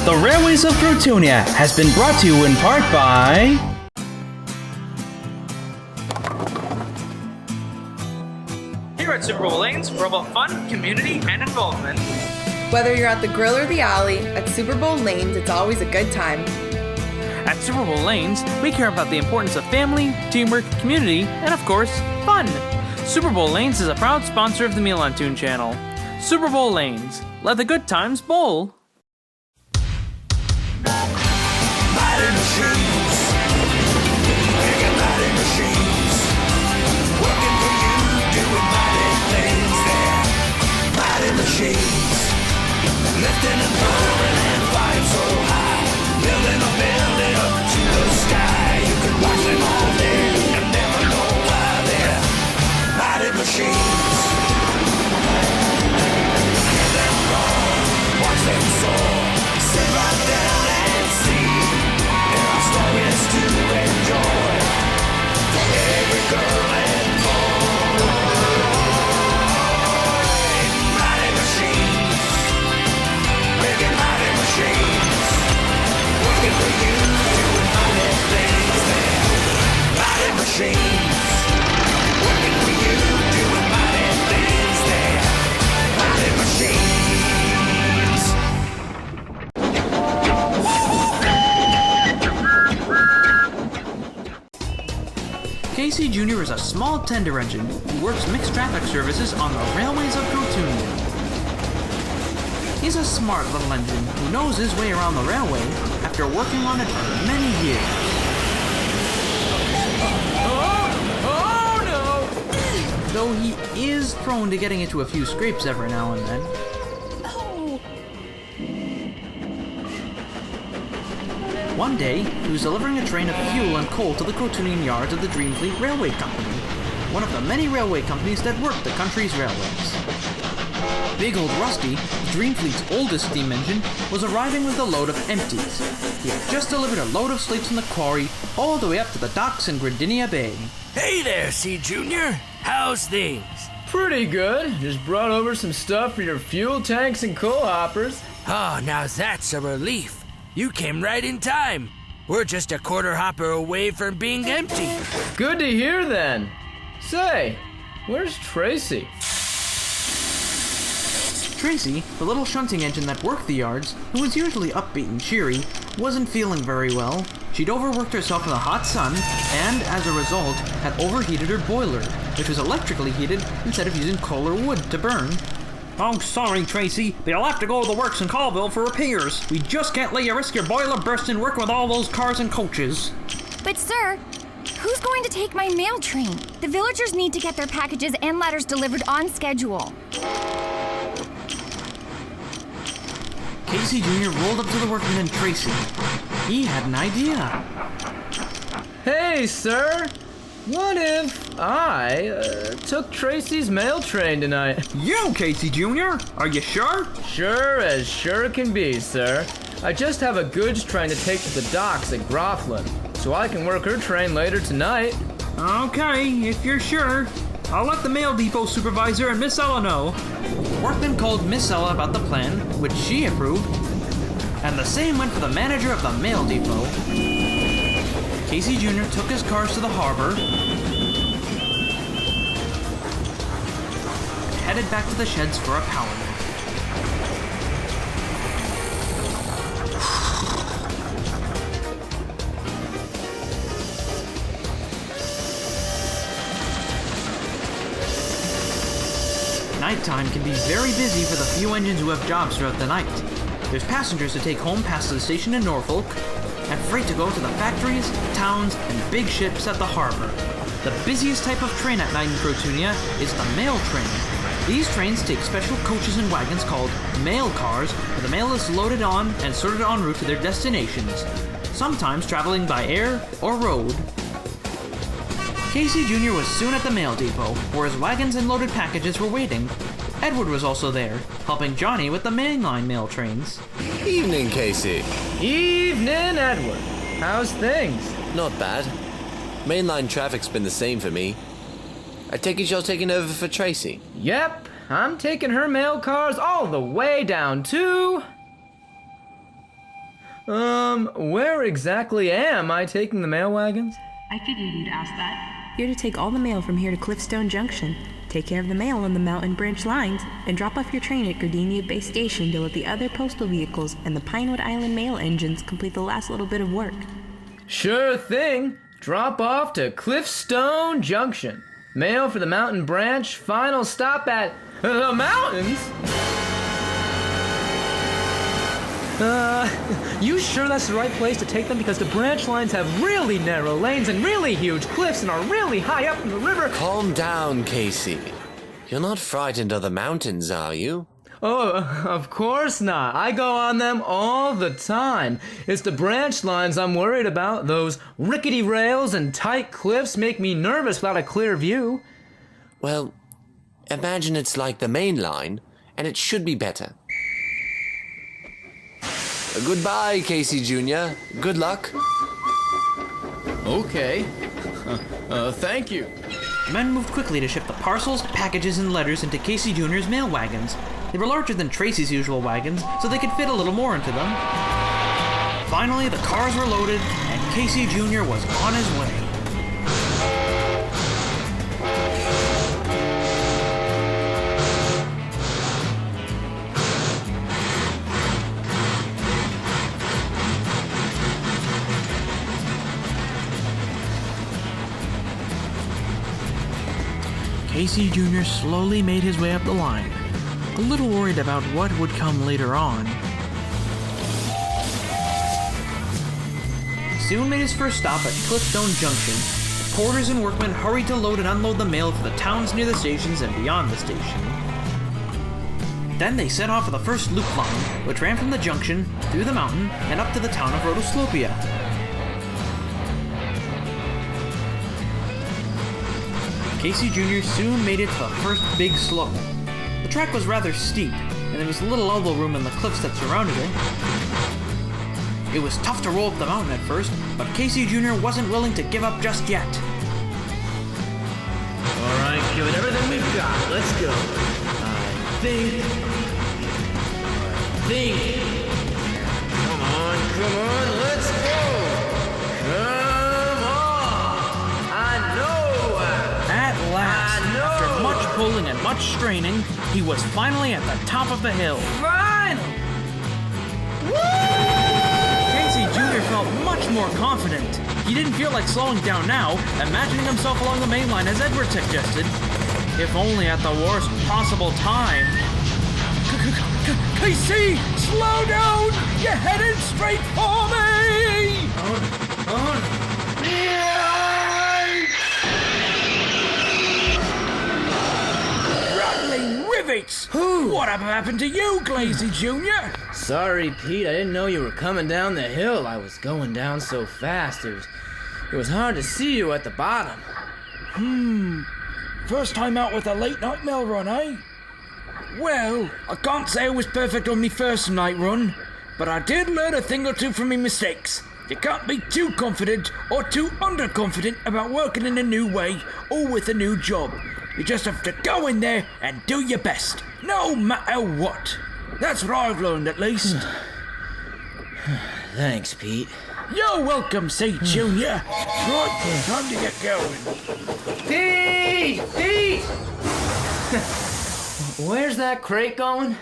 The Railways of Crotoonia has been brought to you in part by... Here at SUPERBOWL Lanes, we're about fun, community, and involvement. Whether you're at the grill or the alley, at SUPERBOWL Lanes, it's always a good time. At SUPERBOWL Lanes, we care about the importance of family, teamwork, community, and of course, fun. SUPERBOWL Lanes is a proud sponsor of the MilanToon channel. SUPERBOWL Lanes, let the good times bowl. Mighty machines, making mighty machines, working for you, doing mighty things there. Mighty machines, lifting and pulling and flying so high, building up to the sky. You can watch them all day and never know why they're mighty machines. Hear them roar, watch them soar, sit right down and see. There are stories to enjoy for every girl and boy. Mighty machines, making mighty machines, working for you, doing mighty things there. Mighty machines, working for you, doing mighty things there. Mighty machines. Casey Jr. is a small tender engine who works mixed traffic services on the railways of Crotoonia. He's a smart little engine who knows his way around the railway after working on it for many years. Oh no! Though he is prone to getting into a few scrapes every now and then. One day, he was delivering a train of fuel and coal to the Crotoonian yards of the Dreamfleet Railway Company, one of the many railway companies that work the country's railways. Big Old Rusty, Dreamfleet's oldest steam engine, was arriving with a load of empties. He had just delivered a load of slates from the quarry all the way up to the docks in Gradinia Bay. Hey there, C. Junior. How's things? Pretty good. Just brought over some stuff for your fuel tanks and coal hoppers. Oh, now that's a relief. You came right in time. We're just a quarter hopper away from being empty. Good to hear then. Say, where's Tracy? Tracy, the little shunting engine that worked the yards, who was usually upbeat and cheery, wasn't feeling very well. She'd overworked herself in the hot sun, and as a result, had overheated her boiler, which was electrically heated instead of using coal or wood to burn. Oh, sorry, Tracy, but you'll have to go to the works in Colville for repairs. We just can't let you risk your boiler bursting working with all those cars and coaches. But, sir, who's going to take my mail train? The villagers need to get their packages and letters delivered on schedule. Casey Jr. rolled up to the workman and Tracy. He had an idea. Hey, sir. What if I took Tracy's mail train tonight? You, Casey Jr.? Are you sure? Sure as sure can be, sir. I just have a goods train to take to the docks at Groflin, so I can work her train later tonight. Okay, if you're sure. I'll let the mail depot supervisor and Miss Ella know. Workman called Miss Ella about the plan, which she approved, and the same went for the manager of the mail depot. Casey Jr. took his cars to the harbor and headed back to the sheds for a power nap. Nighttime can be very busy for the few engines who have jobs throughout the night. There's passengers to take home past the station in Norfolk, and freight to go to the factories, towns, and big ships at the harbor. The busiest type of train at night in Crotoonia is the mail train. These trains take special coaches and wagons called mail cars, where the mail is loaded on and sorted en route to their destinations, sometimes traveling by air or road. Casey Jr. was soon at the mail depot, where his wagons and loaded packages were waiting. Edward was also there, helping Johnny with the mainline mail trains. Evening, Casey. Evening, Edward. How's things? Not bad. Mainline traffic's been the same for me. I take it you're taking over for Tracy? Yep, I'm taking her mail cars all the way down to... Where exactly am I taking the mail wagons? I figured you'd ask that. You're to take all the mail from here to Cliffstone Junction, take care of the mail on the Mountain Branch lines, and drop off your train at Gardenia Bay Station to let the other postal vehicles and the Pinewood Island mail engines complete the last little bit of work. Sure thing. Drop off to Cliffstone Junction. Mail for the Mountain Branch. Final stop at the mountains? You sure that's the right place to take them? Because the branch lines have really narrow lanes and really huge cliffs and are really high up in the river. Calm down, Casey. You're not frightened of the mountains, are you? Oh, of course not. I go on them all the time. It's the branch lines I'm worried about. Those rickety rails and tight cliffs make me nervous without a clear view. Well, imagine it's like the main line, and it should be better. Goodbye, Casey Jr. Good luck. Okay. Thank you. The men moved quickly to ship the parcels, packages, and letters into Casey Jr.'s mail wagons. They were larger than Tracy's usual wagons, so they could fit a little more into them. Finally, the cars were loaded, and Casey Jr. was on his way. Casey Jr. slowly made his way up the line, a little worried about what would come later on. He soon made his first stop at Cliffstone Junction. Porters and workmen hurried to load and unload the mail for the towns near the stations and beyond the station. Then they set off for the first loop line, which ran from the junction, through the mountain, and up to the town of Rotoslopia. Casey Jr. soon made it to the first big slope. The track was rather steep, and there was little elbow room in the cliffs that surrounded it. It was tough to roll up the mountain at first, but Casey Jr. wasn't willing to give up just yet. Alright, give it everything we've got. Let's go. I think. Come on, let's go. Come on. I know. At last, after much pulling and much straining, he was finally at the top of the hill. Finally! Casey Jr. felt much more confident. He didn't feel like slowing down now, imagining himself along the main line as Edward suggested. If only at the worst possible time. Casey, slow down! You're headed straight for me! Rattling rivets! What happened to you, Glazy Jr.? Sorry, Pete. I didn't know you were coming down the hill. I was going down so fast. It was hard to see you at the bottom. First time out with a late night mail run, eh? Well, I can't say it was perfect on me first night run, but I did learn a thing or two from me mistakes. You can't be too confident or too underconfident about working in a new way or with a new job. You just have to go in there and do your best, no matter what. That's what I've learned, at least. Thanks, Pete. You're welcome, C. Junior. Right, time to get going. Pete! Where's that crate going?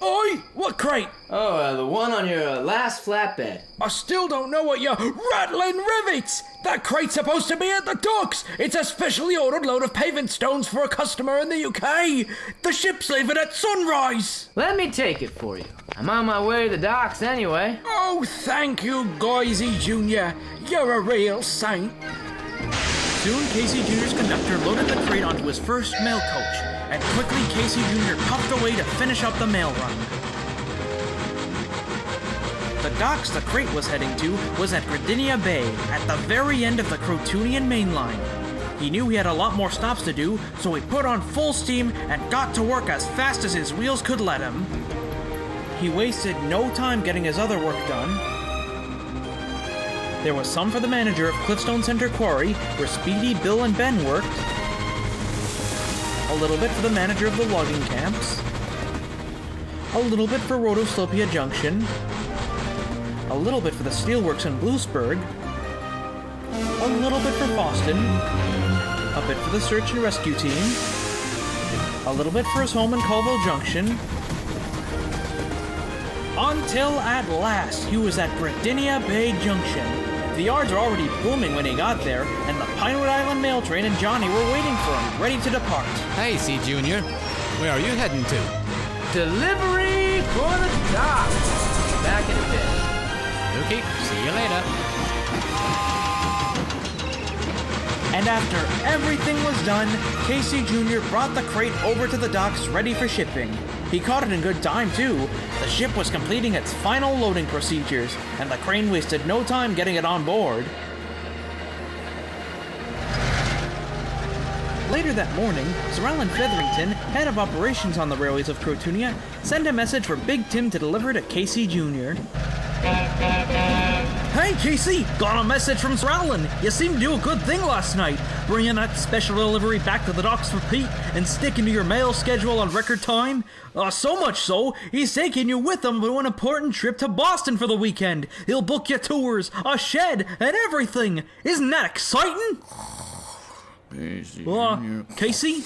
Oi, what crate? Oh, the one on your last flatbed. I still don't know what you're rattling rivets! That crate's supposed to be at the docks! It's a specially ordered load of paving stones for a customer in the UK! The ship's leaving at sunrise! Let me take it for you. I'm on my way to the docks anyway. Oh, thank you, Goisey Jr. You're a real saint. Soon, Casey Jr.'s conductor loaded the crate onto his first mail coach, and quickly Casey Jr. puffed away to finish up the mail run. The docks the crate was heading to was at Gardenia Bay, at the very end of the Crotoonian main line. He knew he had a lot more stops to do, so he put on full steam and got to work as fast as his wheels could let him. He wasted no time getting his other work done. There was some for the manager of Cliffstone Center Quarry, where Speedy, Bill, and Ben worked. A little bit for the manager of the logging camps. A little bit for Rotoslopia Junction. a little bit for the steelworks in Bluesburg, a little bit for Boston, a bit for the search and rescue team, a little bit for his home in Colville Junction, until at last he was at Gardenia Bay Junction. The yards were already booming when he got there, and the Pinewood Island mail train and Johnny were waiting for him, ready to depart. Hey, C. Junior. Where are you heading to? Delivery for the dock. Back in a bit. Okay, see you later. And after everything was done, Casey Jr. brought the crate over to the docks ready for shipping. He caught it in good time, too. The ship was completing its final loading procedures, and the crane wasted no time getting it on board. Later that morning, Sir Alan Featherington, head of operations on the railways of Crotoonia, sent a message for Big Tim to deliver to Casey Jr. Hey, Casey! Got a message from Sir Alan! You seemed to do a good thing last night, bringing that special delivery back to the docks for Pete and sticking to your mail schedule on record time. So much so, he's taking you with him on an important trip to Boston for the weekend. He'll book you tours, a shed, and everything. Isn't that exciting? Casey,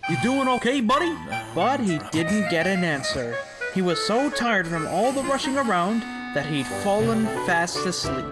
you doing okay, buddy? But he didn't get an answer. He was so tired from all the rushing around that he'd fallen fast asleep.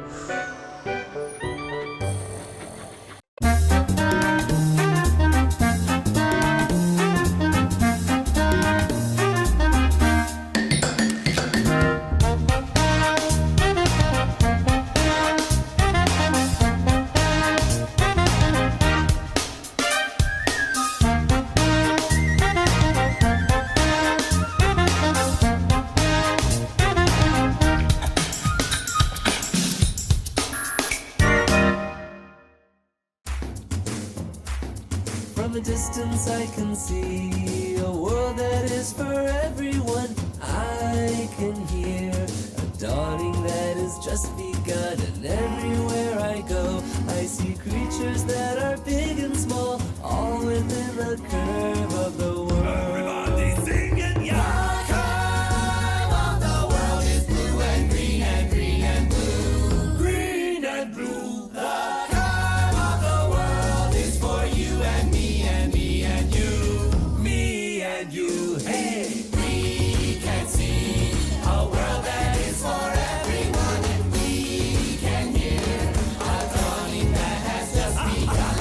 From a distance I can see a world that is for everyone. I can hear a dawning that has just begun, and everywhere I go I see creatures that are big and small, all within the curve of the world. Everybody sing it, yeah! The curve of the world is blue and green and green and blue. Green and blue. The curve of the world is for you and me and me and you. Me and you. Hey! We can see a world that is for everyone, and we can hear a dawning that has just begun.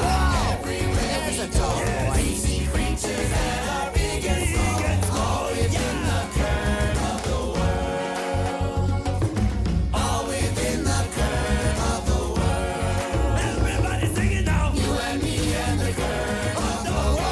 Everywhere we go, we see creatures that are big and small, all within the curve of the world. All within the curve of the world. Everybody sing it now. You and me and the curve of the world.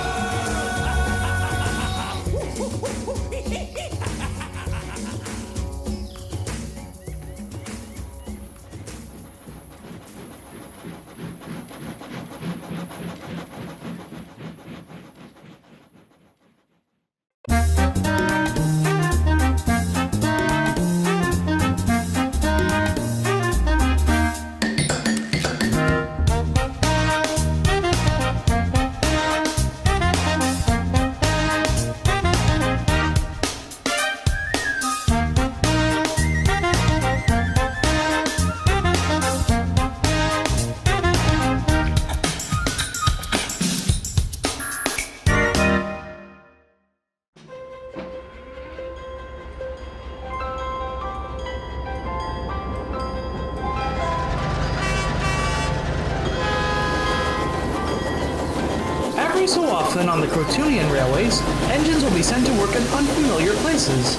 Every so often on the Crotoonian railways, engines will be sent to work in unfamiliar places.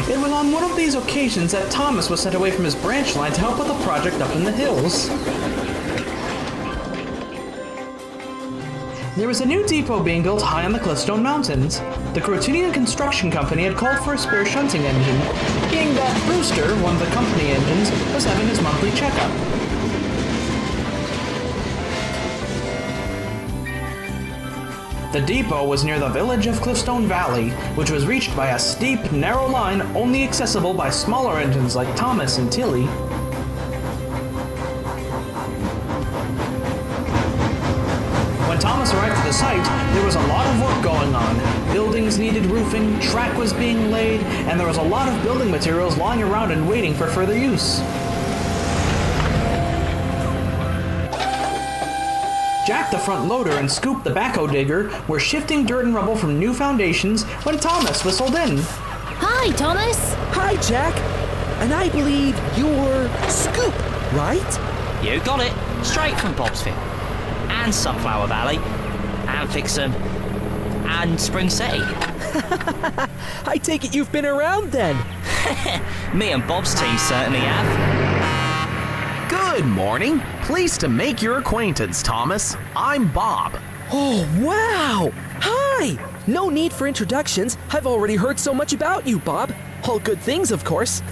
It was on one of these occasions that Thomas was sent away from his branch line to help with a project up in the hills. There was a new depot being built high on the Cliffstone Mountains. The Crotoonian Construction Company had called for a spare shunting engine, being that Brewster, one of the company engines, was having his monthly checkup. The depot was near the village of Cliffstone Valley, which was reached by a steep, narrow line only accessible by smaller engines like Thomas and Tilly. When Thomas arrived at the site, there was a lot of work going on. Buildings needed roofing, track was being laid, and there was a lot of building materials lying around and waiting for further use. Jack the front loader and Scoop the backhoe digger were shifting dirt and rubble from new foundations when Thomas whistled in. Hi, Thomas. Hi, Jack. And I believe you're Scoop, right? You got it. Straight from Bobsville. And Sunflower Valley. And Fixham. And Spring City. I take it you've been around then. Me and Bob's team certainly have. Good morning. Pleased to make your acquaintance, Thomas. I'm Bob. Oh, wow. Hi. No need for introductions. I've already heard so much about you, Bob. All good things, of course.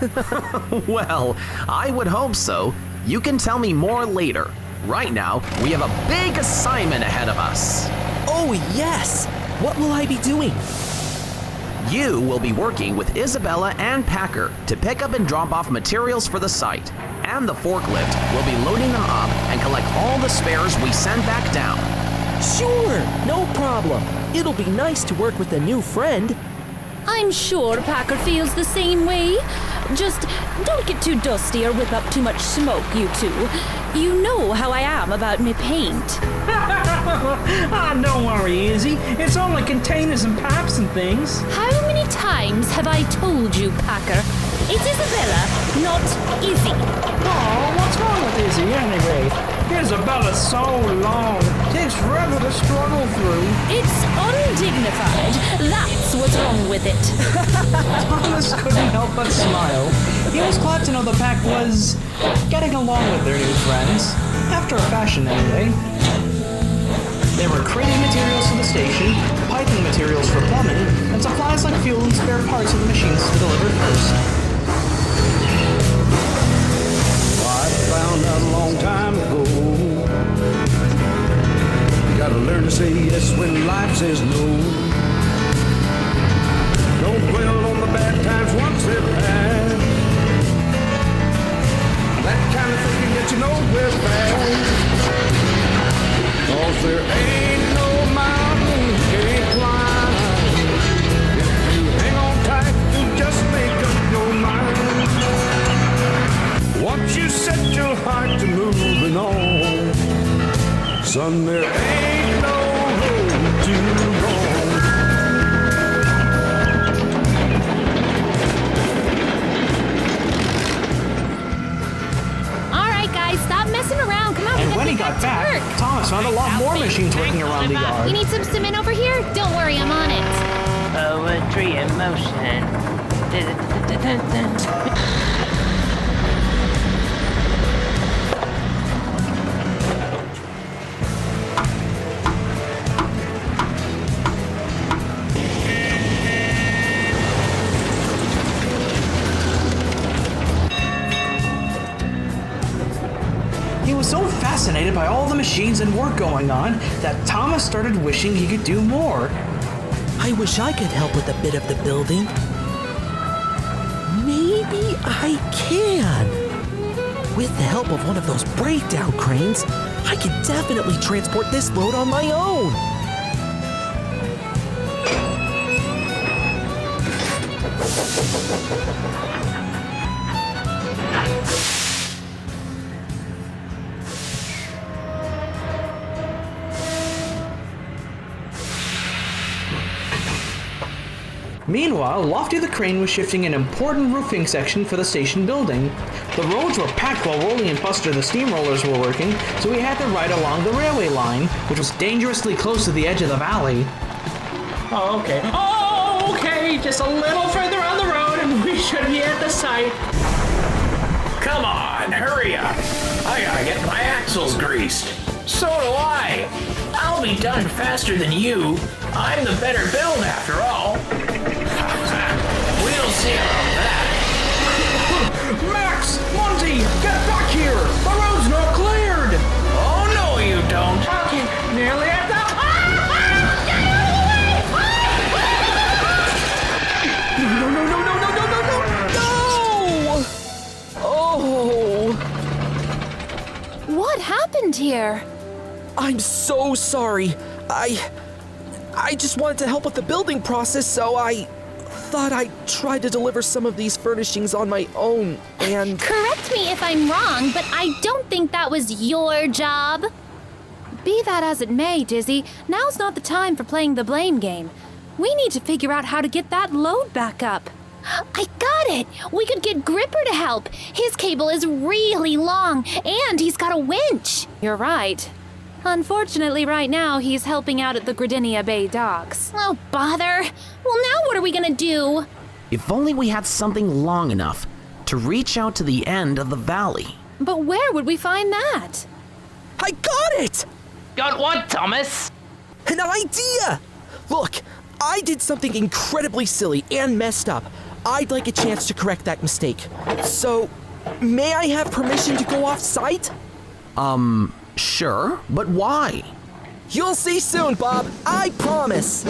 Well, I would hope so. You can tell me more later. Right now, we have a big assignment ahead of us. Oh, yes. What will I be doing? You will be working with Isabella and Packer to pick up and drop off materials for the site. And the forklift will be loading them up and collect all the spares we send back down. Sure, no problem. It'll be nice to work with a new friend. I'm sure Packer feels the same way. Just don't get too dusty or whip up too much smoke, you two. You know how I am about me paint. Don't worry, Izzy. It's only containers and pipes and things. How many times have I told you, Packer? It's Isabella, not Izzy. Oh, what's wrong with Izzy anyway? Isabella's so long. Takes forever to struggle through. It's undignified. That's what's wrong with it. Thomas couldn't help but smile. He was glad to know the pack was getting along with their new friends. After a fashion, anyway. There were crating materials for the station, piping materials for plumbing, and supplies like fuel and spare parts of the machines to deliver first. I found out a long time ago, you gotta learn to say yes when life says no. Don't dwell on the bad times once they're past. That kind of thing can get you nowhere fast. 'Cause there ain't no mountain you can't climb. If you hang on tight, you just make up your mind. Once you set your heart to moving on, son, there ain't no road to go. All right, guys, stop messing around. Come on. And when he got back, Thomas found a lot more machines working around the yard. You need some cement over here? Don't worry, I'm on it. Poetry in motion. He was so fascinated by all the machines and work going on that Thomas started wishing he could do more. I wish I could help with a bit of the building. Maybe I can. With the help of one of those breakdown cranes, I can definitely transport this load on my own. Meanwhile, Lofty the crane was shifting an important roofing section for the station building. The roads were packed while Rolly and Buster the steamrollers were working, so we had to ride along the railway line, which was dangerously close to the edge of the valley. Oh, okay. Oh, okay. Just a little further on the road and we should be at the site. Come on, hurry up. I gotta get my axles greased. So do I. I'll be done faster than you. I'm the better build after all. We'll see about that. Max! Monty! Get back here! The road's not cleared! Oh, no, you don't. Okay, nearly at the... No! Oh! What happened here? I'm so sorry. I just wanted to help with the building process, so I thought I'd try to deliver some of these furnishings on my own, and... Correct me if I'm wrong, but I don't think that was your job. Be that as it may, Dizzy, now's not the time for playing the blame game. We need to figure out how to get that load back up. I got it! We could get Gripper to help. His cable is really long, and he's got a winch. You're right. Unfortunately, right now, he's helping out at the Crotoonia Bay docks. Oh, bother. Well, now what are we gonna do? If only we had something long enough to reach out to the end of the valley. But where would we find that? I got it! Got what, Thomas? An idea! Look, I did something incredibly silly and messed up. I'd like a chance to correct that mistake. So, may I have permission to go off-site? Sure, but why? You'll see soon, Bob. I promise.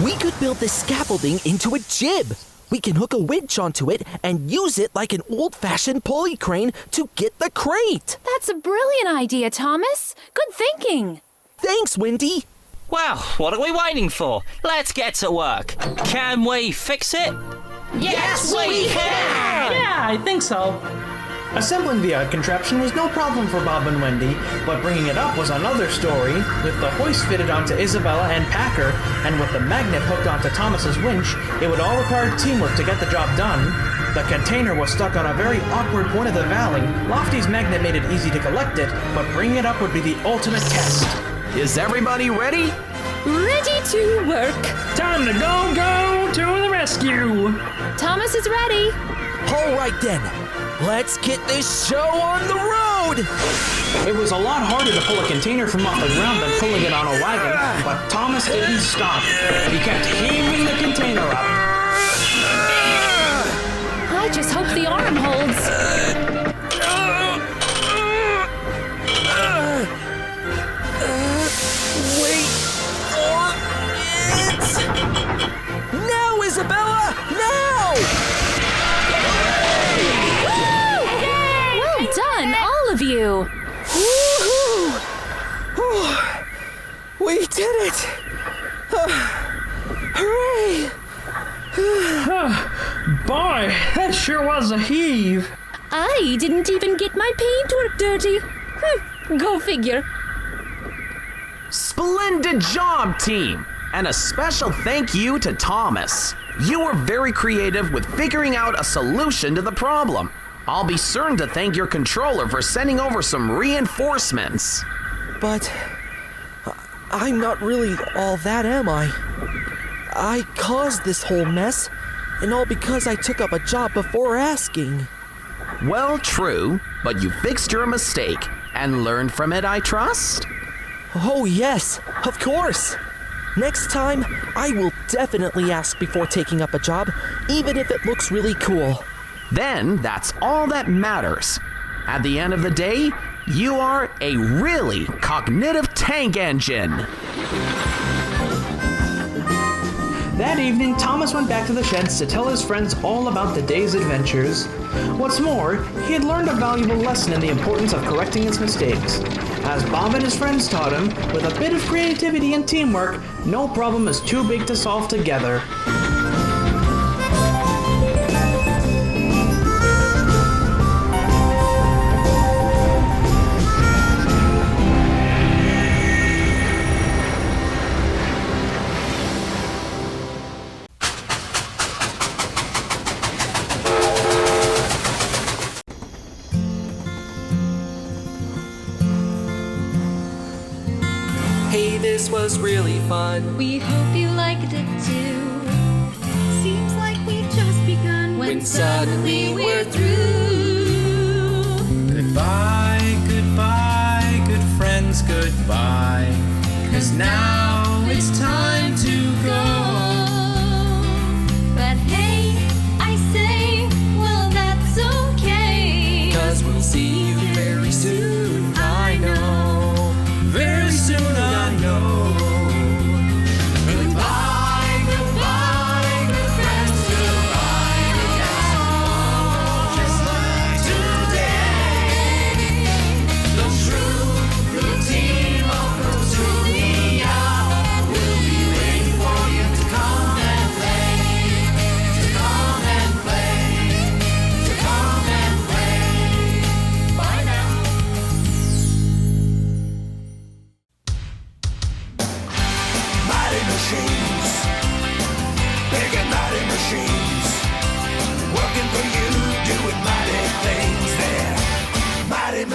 We could build this scaffolding into a jib. We can hook a winch onto it and use it like an old-fashioned pulley crane to get the crate. That's a brilliant idea, Thomas. Good thinking. Thanks, Wendy. Well, what are we waiting for? Let's get to work. Can we fix it? Yes, we can! Yeah, I think so. Assembling the contraption was no problem for Bob and Wendy, but bringing it up was another story. With the hoist fitted onto Isabella and Packer, and with the magnet hooked onto Thomas's winch, it would all require teamwork to get the job done. The container was stuck on a very awkward point of the valley. Lofty's magnet made it easy to collect it, but bringing it up would be the ultimate test. Is everybody ready? Ready to work. Time to go to the rescue. Thomas is ready. All right then. Let's get this show on the road! It was a lot harder to pull a container from off the ground than pulling it on a wagon, but Thomas didn't stop. He kept heaving the container up. I just hope the arm holds. Wait for it! Now, Isabella! Now! Well done, all of you. Woohoo! We did it! Hooray! Boy, that sure was a heave. I didn't even get my paintwork dirty. Go figure. Splendid job, team! And a special thank you to Thomas. You were very creative with figuring out a solution to the problem. I'll be certain to thank your controller for sending over some reinforcements. But I'm not really all that, am I? I caused this whole mess, and all because I took up a job before asking. Well, true, but you fixed your mistake and learned from it, I trust? Oh, yes, of course. Next time, I will definitely ask before taking up a job, even if it looks really cool. Then that's all that matters. At the end of the day, you are a really cognitive tank engine. That evening, Thomas went back to the sheds to tell his friends all about the day's adventures. What's more, he had learned a valuable lesson in the importance of correcting his mistakes. As Bob and his friends taught him, with a bit of creativity and teamwork, no problem is too big to solve together. Hey, this was really fun. We hope you liked it too. Seems like we've just begun when suddenly we're through. Goodbye, goodbye, good friends, goodbye. 'Cause now it's time to go. But hey, I say, well, that's okay. 'Cause we'll see you very soon, I know. Very soon, I know. Goodbye, goodbye, good friends, goodbye again. Just like today, the true team of Crotoonia will be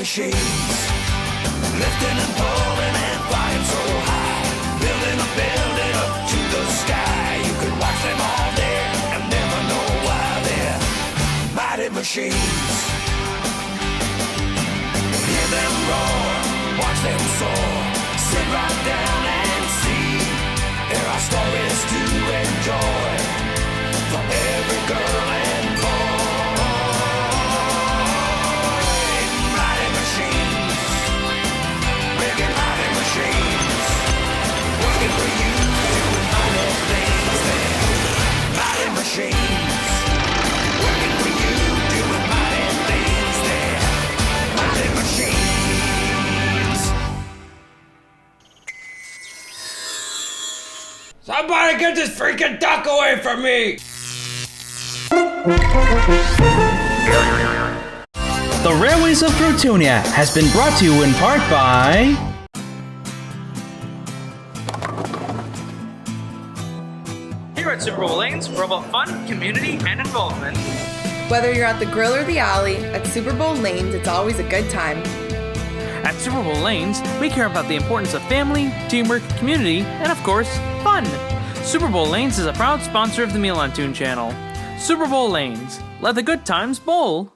machines, lifting and pulling and flying so high, building a building up to the sky. You could watch them all day and never know why they're mighty machines. Hear them roar, watch them soar, sit right down and see. There are stories to enjoy for every girl and boy. Mighty machines, making mighty machines, working for you, doing mighty things there. Mighty machines, working for you, doing mighty things there. Mighty machines. Somebody get this freaking duck away from me! The Railways of Crotoonia has been brought to you in part by... Here at SUPERBOWL Lanes, we're about fun, community, and involvement. Whether you're at the grill or the alley, at SUPERBOWL Lanes, it's always a good time. At SUPERBOWL Lanes, we care about the importance of family, teamwork, community, and of course, fun. SUPERBOWL Lanes is a proud sponsor of the MilanToon channel. SUPERBOWL Lanes, let the good times bowl.